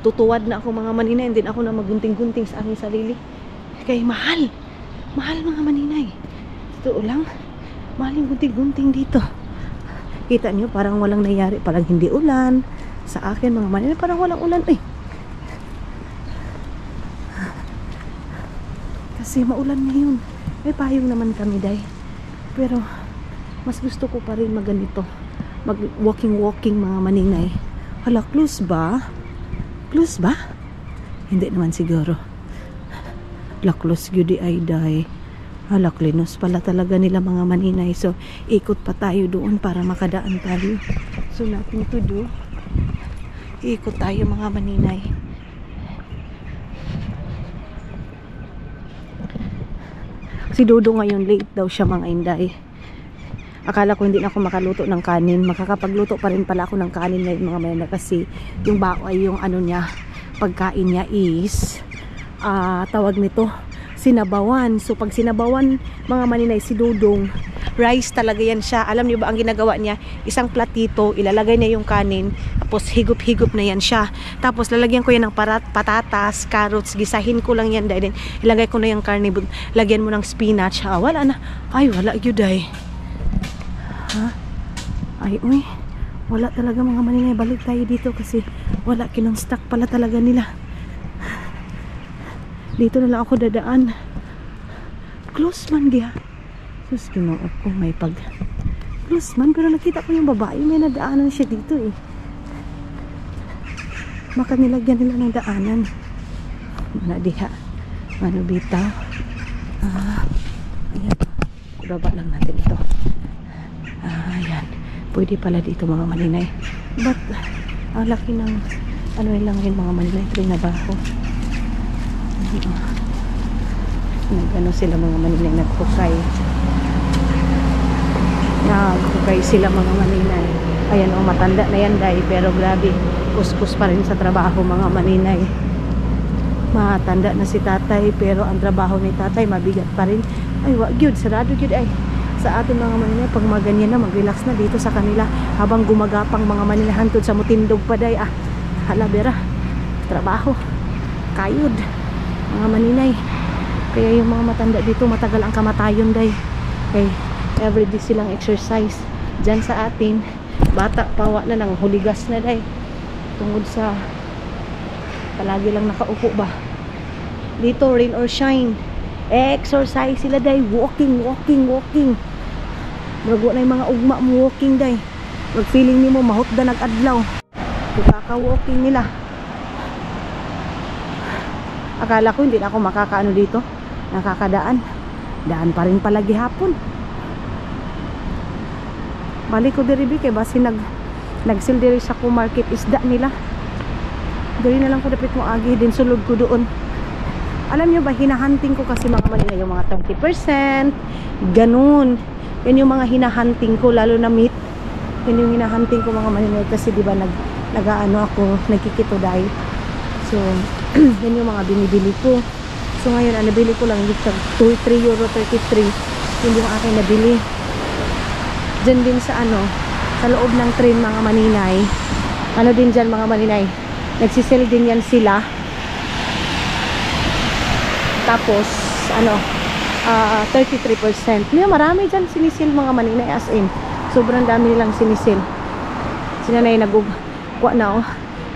[SPEAKER 1] tutuwad na ako mga maninay. Hindi ako na magunting-gunting sa aking sarili. Kaya mahal. Mahal mga maninay. Totoo lang. Mahal yung gunting-gunting dito. Kita nyo, parang walang nangyari. Parang hindi ulan. Sa akin mga maninay, parang walang ulan eh. Kasi maulan ngayon. May payong naman kami day. Pero mas gusto ko pa rin maganito. Mag walking mga maninay. Hala, close ba? Close ba? Hindi naman siguro. Hala, close gyud ay day. Hala, klinos pala talaga nila mga maninay. So ikot pa tayo doon para makadaan tayo. So nothing to do. Ikot tayo mga maninay. Si Dodo ngayon late daw siya mga inday. Akala ko hindi na ako makaluto ng kanin. Makakapagluto pa rin pala ako ng kanin ngayon mga maninay. Kasi yung bao ay yung ano niya, pagkain niya is tawag nito sinabawan. So pag sinabawan mga maninay si Dudong, rice talaga yan siya. Alam niyo ba ang ginagawa niya? Isang platito, ilalagay niya yung kanin, tapos higup-higup na yan siya. Tapos lalagyan ko yan ng patatas, carrots, gisahin ko lang yan dahil ilagay ko na yung karne, lagyan mo ng spinach. Wala na. Ay, wala yun ay. Ay, uy. Wala talaga mga maninay. Balik tayo dito kasi wala kinonstock pala talaga nila. Dito na lang ako dadaan. Close man dia. Sus, Ginoo ko may pag close man, pero nakita ko yung babae may nadaanan siya dito eh. Maka nilagyan nila ng daanan. Mana diha. Ano bitaw? Ayan. Baba lang natin ito. Ayan. Pwede pala dito mga maninay. But ang laki ng ano lang rin mga maninay. Ito yung nabaho. Nag-ano sila mga maninay, nagkukay sila mga maninay. Ayan o, matanda na yan day, pero grabe kuskus pa rin sa trabaho mga maninay. Matanda na si tatay, pero ang trabaho ni tatay mabigat pa rin. Ay wag yun, sarado yun ay. Sa atin mga maninay, pag maganyan na, mag-relax na dito sa kanila habang gumagapang mga maninay hantod sa mutindog pa day. Halabera, trabaho kayod mga maninay. Kaya yung mga matanda dito matagal ang kamatayon day. Okay, everyday silang exercise. Diyan sa atin bata pawa na ng huligas na day tungod sa palagi lang nakaupo ba. Dito rain or shine, exercise sila day. Walking Magwa na yung mga ugma mo walking day. Mag feeling nimo mahutda nag-adlaw kaka-walking nila. Akala ko hindi na ako makakaano dito, nakakadaan. Daan pa rin pala gihapon. Balik ko diri kay basi nagsil diri sa market isda nila. Diri na lang ko dapat mo agi din sulod ko doon. Alam niyo ba, hinahunting ko kasi mga maninay yung mga 30%, ganun. Yan yung mga hinahunting ko, lalo na meat. Yan yung hinahunting ko mga maninay kasi di ba nag-aano ako, nagkikito diet. So yan yung mga binibili ko. So ngayon nabili ko lang dito €3.33 yung aking nabili. Diyan din sa sa loob ng train mga maninay. Ano din dyan mga maninay, nagsisell din yan sila. Tapos 33%. May marami dyan sinisil mga maninay, as in sobrang dami nilang sinisil. Sinanay nagugwa na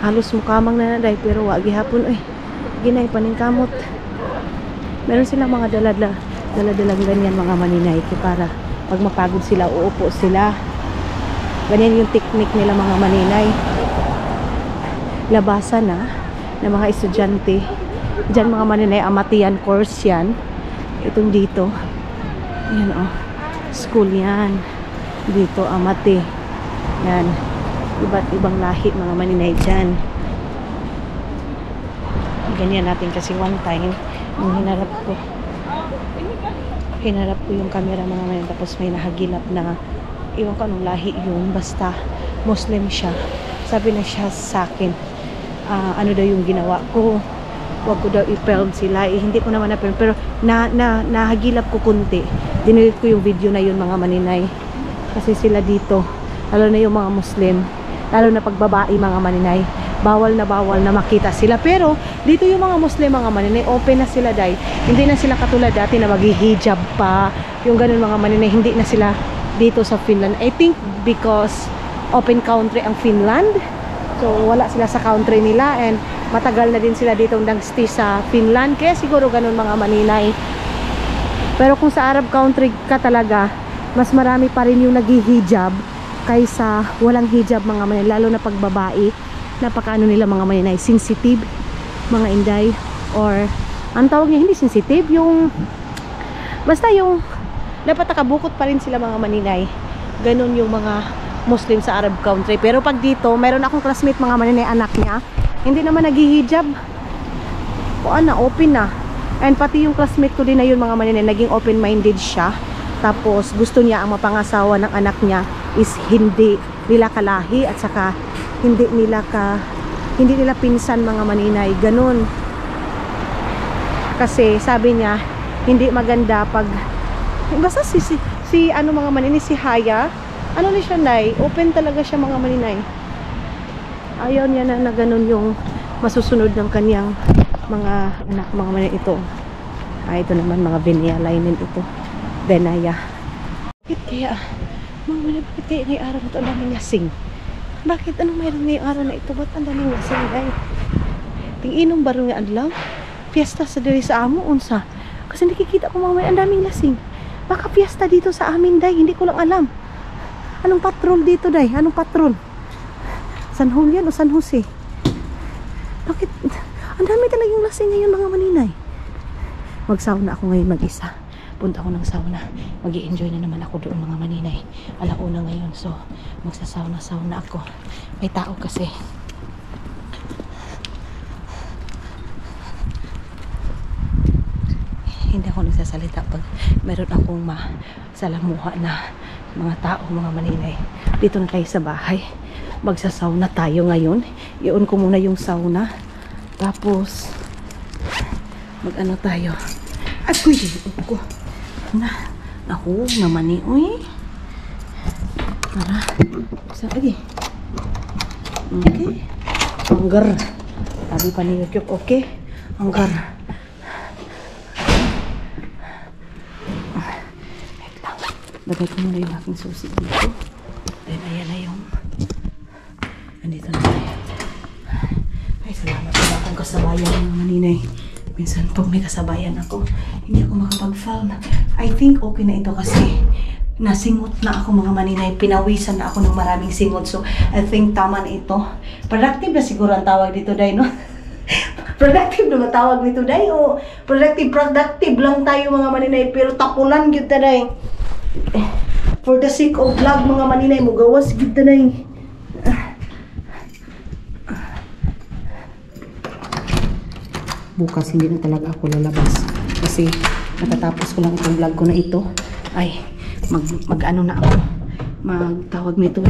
[SPEAKER 1] halos mukamang na naday, pero wagi hapon ginay paningkamot. Meron silang mga dala-dalang ganyan mga maninay para pag mapagod sila uupo sila. Ganyan yung technique nila mga maninay. labasan na ng mga estudyante. Diyan mga maninay, Amatian course yan. Itong dito. Ayan o. School yan. Dito, Amati. Yan. Iba't ibang lahi mga maninay dyan. Ganyan natin kasi one time, nung hinarap ko yung camera mga maninay, tapos may nahagilap na, iwan ko anong lahi yun, basta Muslim siya. Sabi na siya sa akin, ano daw yung ginawa ko, wag ko daw i-film sila. Hindi ko naman na-film, pero nahagilap ko kunti. Dinilit ko yung video na yun mga maninay. Kasi sila dito, lalo na yung mga Muslim, lalo na pagbabae mga maninay, bawal na makita sila. Pero dito yung mga Muslim mga maninay, open na sila dahil hindi na sila katulad dati na maghihijab pa. Yung ganun mga maninay, hindi na sila dito sa Finland. I think because open country ang Finland. So wala sila sa country nila and matagal na din sila dito nag-stay sa Finland. Kaya siguro ganun mga maninay. Pero kung sa Arab country ka talaga, mas marami pa rin yung naghihijab kaysa walang hijab mga maninay. Lalo na pag babae, napakaano nila mga maninay, sensitive mga inday, or ang tawag niya hindi sensitive, yung basta yung dapat nakabukot pa rin sila mga maninay. Ganun yung mga Muslim sa Arab country. Pero pag dito, mayroon akong classmate mga maninay, anak niya hindi naman naghihijab. O open na. And pati yung classmate ko din na yun mga maninay, naging open-minded siya. Tapos gusto niya ang mapangasawa ng anak niya is hindi nila kalahi at saka hindi nila pinsan mga maninay. Ganun. Kasi sabi niya, hindi maganda pag basta si ano mga maninay, si Haya, ano na siya nay, open talaga siya mga maninay. Ayaw niya na ganun yung masusunod ng kanyang mga anak mga maninay. Ito ito naman mga Vinaya linemen ito, Vinaya. Bakit kaya mga maninay, bakit kaya ngayong araw na ito ang daming lasing? Bakit anong mayroon ngayong araw na ito? Ba't ang daming lasing guys? Tinginom ba rin nga adlaw? Fiesta sa diri sa amo unsa? Kasi nakikita ko mga maninay ang daming lasing. Baka fiesta dito sa amin day, hindi ko lang alam. Anong patrol dito day? Anong patrol? San Julian o San Jose? Bakit? Ang dami talaga yung lasing ngayon mga maninay. Mag-sauna ako ngayon mag-isa. Punta ako ng sauna. Mag-i-enjoy na naman ako doon mga maninay. Alauna ngayon. So, magsasauna-sauna ako. May tao kasi. Hindi ako nagsasalita pag meron akong masalamuha na mga tao mga maninay. Dito na tayo sa bahay. Magsasauna tayo ngayon. I-on ko muna yung sauna. Tapos mag-ano tayo. Agoy, ko. Naku, naman eh. Uy. Tara. Isa lagi. Okay. Anggar. Sabi pa ni YouTube, okay. Anggar. Wait lang. Lagay ko muna yung aking susi dito. Then, ayan na yung andito na tayo. Ay, salamat pala akong kasabayan ng maninay. Minsan pag may kasabayan ako, hindi ako makapag-film. I think okay na ito kasi nasingot na ako mga maninay. Pinawisan na ako ng maraming singot. So, I think tama na ito. Productive na siguro ang tawag dito, Day, no? Productive na matawag nito, Day. O, productive lang tayo mga maninay. Pero tapulan yun, Day. For the sake of vlog mga maninay, mugawas yun, Day. Bukas hindi na talaga ako lalabas kasi natatapos ko lang itong vlog ko na ito. Ay mag-ano na ako, magtawag nito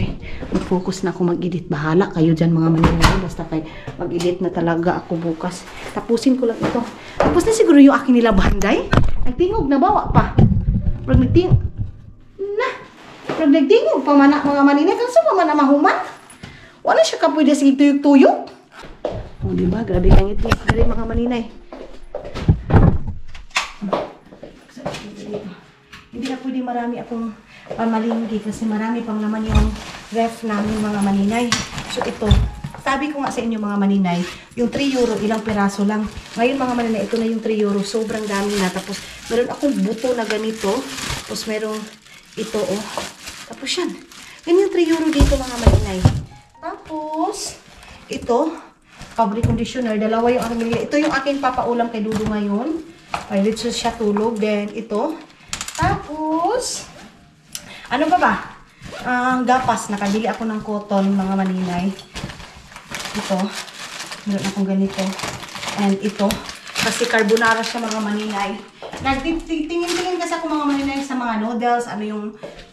[SPEAKER 1] mag-focus na ako mag-edit. Bahala kayo dyan mga maninay, basta kay mag-edit na talaga ako bukas. Tapusin ko lang ito. Tapos na siguro yung akin nila banday. Nagtingog na bawa pa. Pag nagtingog pa man mga maninay, kanso pa man na mahuman. Wala siya ka pwede sa tuyok-tuyok. O, diba? Grabe kang ito. Dari mga maninay. Hindi na pwede marami akong pamalinggi kasi marami pang naman yung ref namin mga maninay. So, ito. Sabi ko nga sa inyo mga maninay, yung 3 euro, ilang peraso lang. Ngayon mga maninay, ito na yung 3 euro. Sobrang dami na. Tapos, meron akong buto na ganito. Tapos, merong ito, oh. Tapos, yan. Yan yung 3 euro dito mga maninay. Tapos, ito. fabric conditioner. Dalawa yung aking binili. Ito yung aking papaulam kay Dudu ngayon. Ay, dito siya tulog. Then, ito. Tapos, ano pa ba? Gapas. Nakabili ako ng cotton, mga maninay. Ito. Meron akong ganito. And ito. Kasi carbonara siya, mga maninay. Nagtitingin-tingin kasi ako, mga maninay, sa mga noodles. Ano yung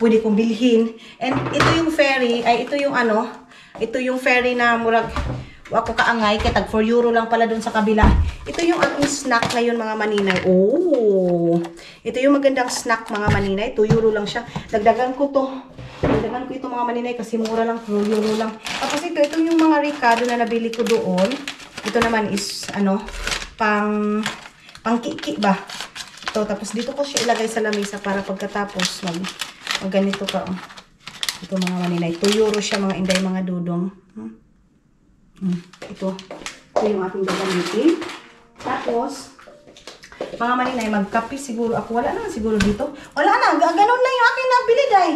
[SPEAKER 1] pwede kong bilhin. And ito yung ferry. Ay, ito yung ano. Ito yung ferry na murag ako kaangay. Kaya tag 4 euro lang pala dun sa kabila. Ito yung aking snack ngayon, mga maninay. Oh! Ito yung magandang snack, mga maninay. 2 euro lang siya. Dagdagan ko to. Dagdagan ko ito, mga maninay, kasi mura lang. 2 euro lang. Tapos ito yung mga Ricardo na nabili ko doon. Ito naman is, ano, pang kiki ba? Ito, tapos dito ko siya ilagay sa lamesa para pagkatapos mag ganito ka. Oh. Ito, mga maninay. 2 euro siya, mga inday, mga dudong. Ito yung ating gagamitin. Tapos, mga maninay, magkape siguro ako. Wala naman siguro dito. Wala na. Ganon lang yung aking nabili, day.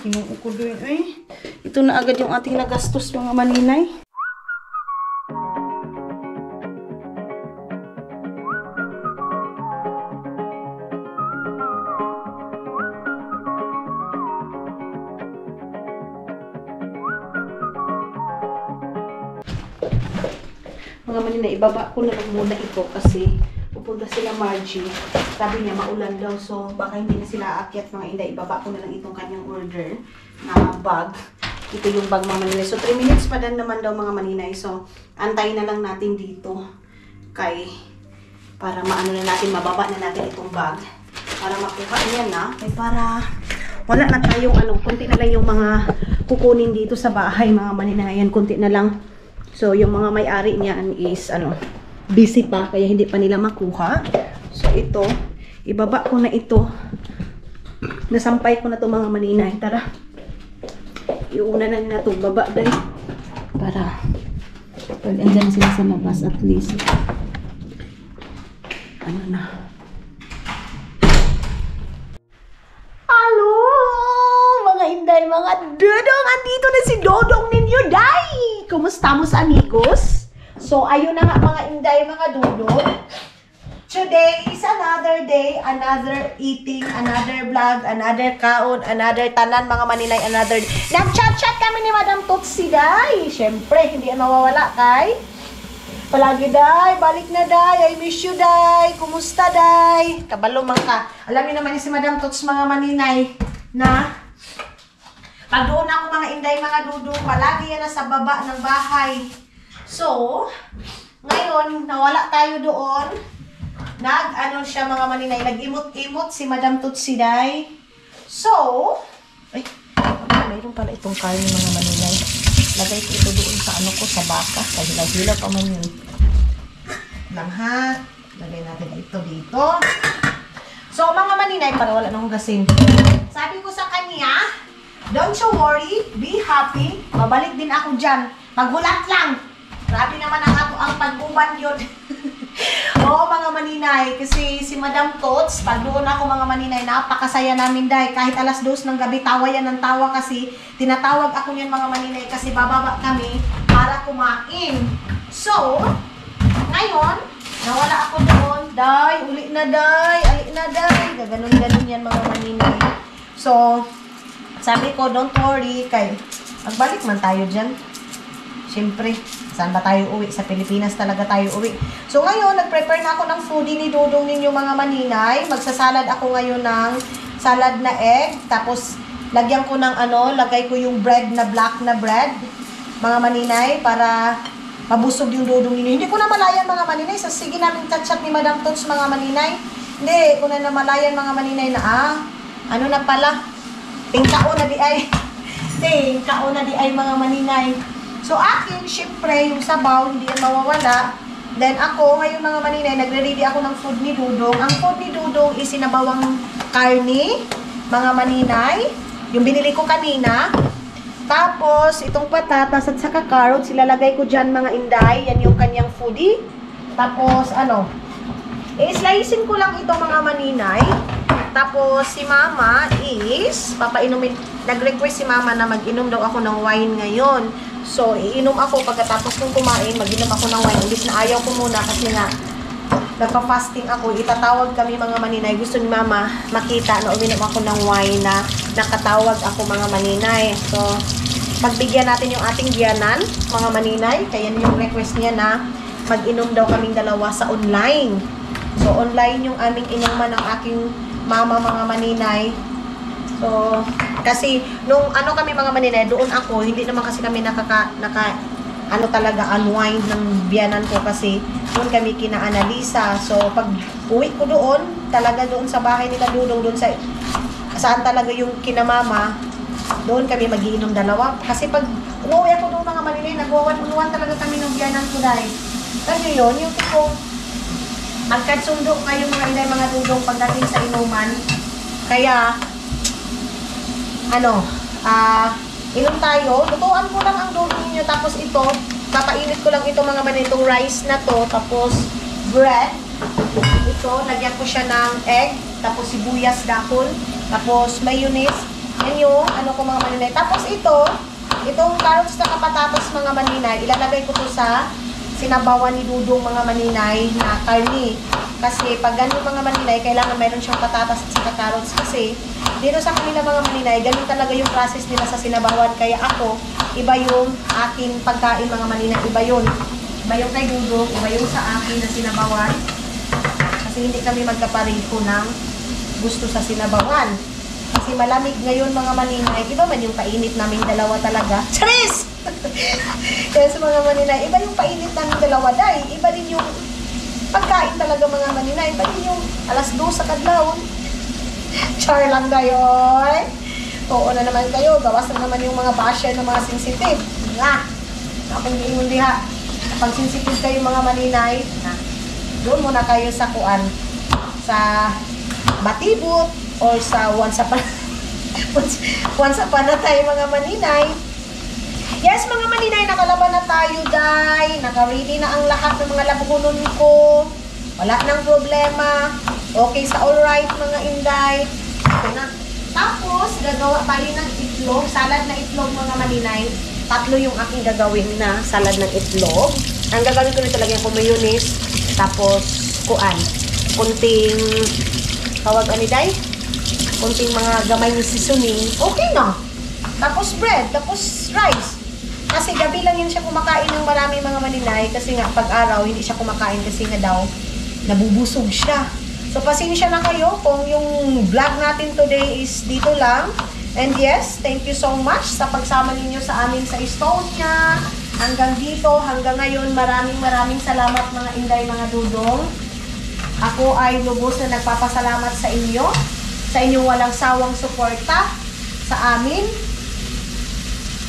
[SPEAKER 1] Ginuo ko doon. Ito na agad yung ating nagastos, mga maninay. Mga maninay, ibaba ko na lang muna ito kasi pupunta sila Margie. Sabi niya maulan daw, so baka hindi na sila aakyat, mga inday. Ibaba ko na lang itong kanyang order na bag. Ito yung bag, mga maninay. So 3 minutes pa din naman daw, mga maninay. So antayin na lang natin dito para maano na natin, mababa na natin itong bag para makuha niya na. Para wala na tayong konti na lang yung mga kukunin dito sa bahay, mga maninay. Yan, konti na lang. So, yung mga may-ari niyan is, busy pa, kaya hindi pa nila makuha. So, ito, ibaba ko na ito. Nasampay ko na ito, mga maninay. Tara, iuna na nila ito, baba dahil. Para, pag andyan sila sa labas, at least. Ano na. Hello, mga inday, mga dodong. Andito na si Dodong ninyo, day! Kumusta mo sa amigos? So, ayun na nga, mga inday, mga dudong. Today is another day, another eating, another vlog, another kaon, another tanan, mga maninay, another day. Nag-chat-chat kami ni Madam Tutsi, day. Siyempre, hindi yan mawawala, kay. Palagi, day. Balik na, day. I miss you, day. Kumusta, day? Kabalo man ka. Alam niyo naman si Madam Tutsi, mga maninay, na pag doon ako, mga inday, mga dudong, palagi yan na sa baba ng bahay. So, ngayon, nawala tayo doon. Siya, mga maninay, nag-imot-imot si Madam Tutsi, day. So, ay, mayroon pala itong karne, mga maninay. Lagay ko ito doon sa ko, sa baka. Hilaw-hilaw pa man yun. Lang ha. Lagay natin ito dito. So, mga maninay, para wala nang gasin. Sabi ko sa kanya, don't you worry, be happy. Babalik din ako dyan. Maghulat lang. Grabe naman ang pag-uban yun. Oo, mga maninay. Kasi si Madam Tots, pag doon ako, mga maninay, napakasaya namin, day. Kahit alas 2 ng gabi, tawa yan ng tawa kasi tinatawag ako niyan, mga maninay, kasi bababa kami para kumain. So, ngayon, nawala ako doon. Day, uli na, day. Ali na, day. Gaganon-ganon yan, mga maninay. So, sabi ko, don't worry, kay magbalik man tayo dyan. Siyempre, saan ba tayo uwi? Sa Pilipinas talaga tayo uwi. So ngayon, nag-prepare na ako ng foodie ni Dodong ninyo, mga maninay. Magsasalad ako ngayon ng salad na egg. Tapos, lagyan ko ng lagay ko yung bread na black na bread, mga maninay, para mabusog yung Dodong ninyo. Hindi ko na malayan, mga maninay. So, sige namin chat-chat ni Madam Tots, mga maninay. Hindi ko na malayan, mga maninay, na ano na pala, tingkao na di ay. Tingkao na di ay, mga maninay. So, akin, syempre, yung sabaw, hindi yan mawawala. Then, ako, ngayon, mga maninay, nagre-ready ako ng food ni Dudong. Ang food ni Dudong is sinabawang karne, mga maninay. Yung binili ko kanina. Tapos, itong patatas at saka carrots, ilalagay ko dyan, mga inday. Yan yung kanyang foodie. Tapos, i-slicein ko lang ito, mga maninay. Tapos, si Mama is, papainumin, nag-request si Mama na mag-inom daw ako ng wine ngayon. So, iinom ako pagkatapos kong kumain, mag-inom ako ng wine. Imbis na ayaw ko muna kasi nga, nagpa-fasting ako, itatawag kami mga maninay. Gusto ni Mama makita na uminom ako ng wine na nakatawag ako mga maninay. So, pagbigyan natin yung ating biyanan, mga maninay. Kaya yung request niya na mag-inom daw kaming dalawa sa online. So, online yung aming inuman ng aking mama mga maninay. So, kasi nung ano kami mga maninay, doon ako, hindi naman kasi kami ano talaga, unwind ng biyanan ko kasi doon kami kina-analisa. So, pag uwi ko doon, talaga doon sa bahay nila Dudong, doon sa saan talaga yung kinamama, doon kami magiinom dalawa. Kasi pag umuwi ako doon mga maninay, nagwawan-unuan talaga kami ng biyanan ko dahil. Kasi yun, yung tipong magkatsundo kayo mga inday, mga Dudong pagdating sa inuman. Kaya, inom tayo, lutuan ko lang ang dudong ninyo, tapos ito, papainit ko lang ito mga maninay, itong rice na to, tapos bread, ito, lagyan ko siya ng egg, tapos sibuyas dahon, tapos mayonnaise, yan yung ano ko mga maninay. Tapos itong carrots na patatas mga maninay, ilalagay ko to sa sinabawan ni Dudong mga maninay na karni. Kasi pag ganun mga maninay, kailangan mayroon siyang patatas at saka carrots. Kasi dito sa kanila mga maninay, ganun talaga yung process nila sa sinabawan. Kaya ako, iba yung aking pagkain mga maninay, iba yun. Iba yung kay Dudong, iba yung sa akin na sinabawan. Kasi hindi kami magkapareho ng gusto sa sinabawan. Kasi malamig ngayon mga maninay, iba man yung painit naming dalawa talaga. Charis! Kaya sa mga maninay, iba yung painit namin dalawa dahil iba din yung pagkain talaga mga maninay, iba din yung alas 2 sa kadlaw. Char lang gayon. Oo na naman kayo, gawas na naman yung mga basher na mga sensitive. Nga, akong giingon diha. Pag sensitive kayo mga maninay, doon muna kayo sa kuan, sa Batibot or sa Once Upon a Time mga maninay. Yes, mga maninay, nakalaban na tayo, day. Naka-ready na ang lahat ng mga labuhunon ko. Wala nang problema. Okay sa alright, mga inday. Okay na. Tapos, gagawa tayo ng itlog. Salad na itlog, mga maninay. 3 yung aking gagawin na salad ng itlog. Ang gagawin ko nito, lagyan ko mayonnaise. Tapos, kunting, tawag day? Kunting mga gamay ni seasoning. Okay na. Tapos bread, tapos rice. Kasi gabi lang yun siya kumakain ng marami mga maninay. Kasi nga pag-araw hindi siya kumakain kasi nga daw nabubusog siya. So pasensya na kayo kung yung vlog natin today is dito lang. And yes, thank you so much sa pagsama ninyo sa amin sa Estonia. Hanggang dito, hanggang ngayon, maraming salamat mga inday, mga Dudong. Ako ay lubos na nagpapasalamat sa inyo. Sa inyong walang sawang suporta sa amin.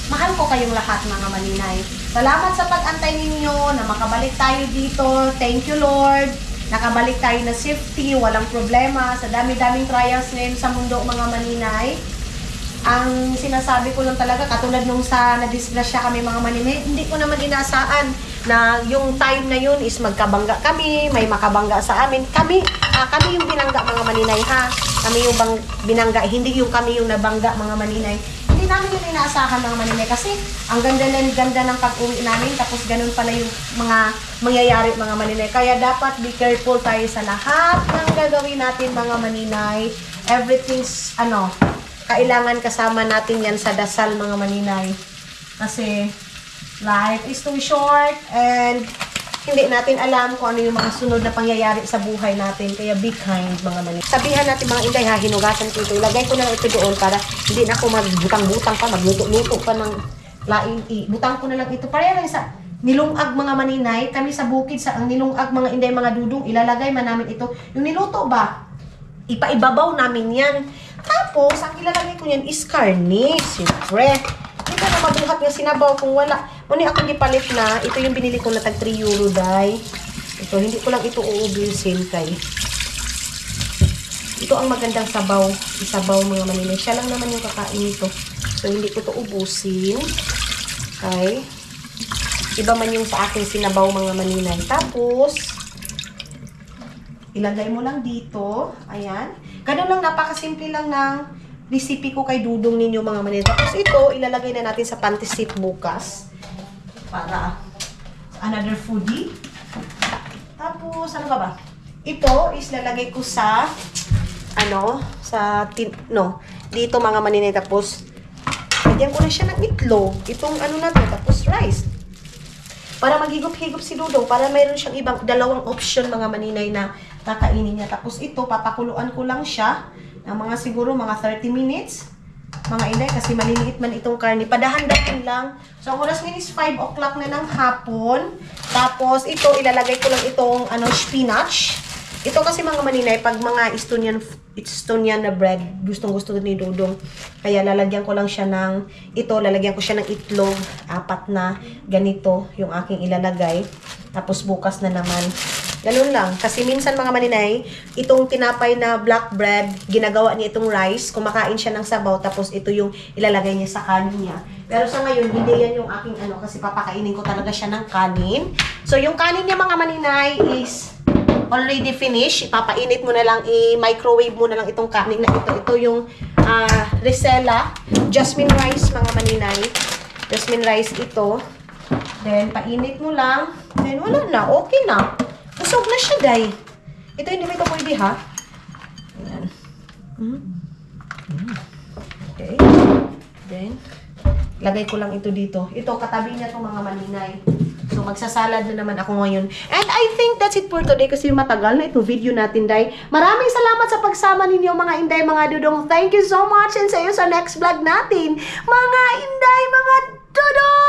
[SPEAKER 1] Mahal ko kayong lahat mga maninay. Salamat sa pag-antay ninyo na makabalik tayo dito. Thank you Lord. Nakabalik tayo na safety, walang problema. Sa dami-daming trials ngayon sa mundo mga maninay. Ang sinasabi ko lang talaga, katulad nung sa nadisgrasya kami mga maninay, hindi ko naman inasaan na yung time na yun is magkabangga kami, may makabangga sa amin. Kami yung binangga mga maninay ha. Kami yung binangga, hindi yung kami yung nabangga mga maninay. Hindi namin yung inaasahan mga maninay kasi ang ganda ng pag-uwi namin tapos ganun pala yung mga mangyayari mga maninay. Kaya dapat be careful tayo sa lahat ng gagawin natin mga maninay. Everything's kailangan kasama natin yan sa dasal mga maninay. Kasi life is too short and hindi natin alam kung ano yung mga sunod na pangyayari sa buhay natin. Kaya be kind, mga maninay. Sabihan natin mga inday ha, hinugasan ko ito. Ilagay ko na lang ito doon para hindi na ako magbutang-butang pa, magluto-luto pa ng laing. Butang ko na lang ito. Para lang sa nilungag mga maninay. Kami sa bukid, sa ang nilungag mga inday, mga Dudong, ilalagay man namin ito. Yung niluto ba? Ipaibabaw namin yan. Tapos, ang ilalagay ko yan is karne. Siyempre. Hindi ka na mabuhat ng sinabaw kung wala. Muni ako gipalit na. Ito yung binili ko na tag 3 euro, day. Ito, hindi ko lang ito uubusin kay. Ito ang magandang sabaw. Isabaw mga maninay. Siya lang naman yung kakain nito. So, hindi ko ito ubusin. Okay. Iba man yung sa aking sinabaw mga maninay. Tapos, ilagay mo lang dito. Ayan.
[SPEAKER 4] Ganun lang, napakasimple lang ng recipe ko kay Dudong ninyo mga maninay. Tapos ito, ilalagay na natin sa pantisit bukas. Para another foodie. Tapos, ano pa ba? Ito is lalagay ko sa, dito mga maninay. Tapos, lagyan ko na siya ng itlog. Itong na to, tapos rice. Para maghigop-higop si Dudong, para mayroon siyang dalawang option mga maninay na kakainin niya. Tapos ito, papakuluan ko lang siya ng siguro mga 30 minutes. Mga inay, kasi maliliit man itong karne. Padahan-dahan lang. So, ang oras ngayon is 5 o'clock na ng hapon. Tapos, ito, ilalagay ko lang itong spinach. Ito kasi mga maninay, pag mga Estonian na bread, gustong-gusto ni Dudong. Kaya lalagyan ko lang siya lalagyan ko siya ng itlog. 4 na ganito yung aking ilalagay. Tapos bukas na naman. Ganun lang. Kasi minsan mga maninay, itong tinapay na black bread, ginagawa niya itong rice. Kumakain siya ng sabaw, tapos ito yung ilalagay niya sa kanin niya. Pero sa ngayon, hindi yan yung aking kasi papakainin ko talaga siya ng kanin. So, yung kanin niya mga maninay is already finished. Ipapainit mo na lang, i-microwave mo na lang itong kanin na ito. Ito yung Rosella jasmine rice mga maninay. Jasmine rice ito. Then, painit mo lang. Then, wala na. Okay na. Busog na siya, day. Ito hindi mo ito pwede, ha? Ayan. Okay. Then, lagay ko lang ito dito. Ito, katabi niya itong mga maninay. So, magsasalad na naman ako ngayon. And I think that's it for today kasi matagal na ito video natin, day. Maraming salamat sa pagsama ninyo, mga inday, mga dudong. Thank you so much and see you sa next vlog natin. Mga inday, mga dudong!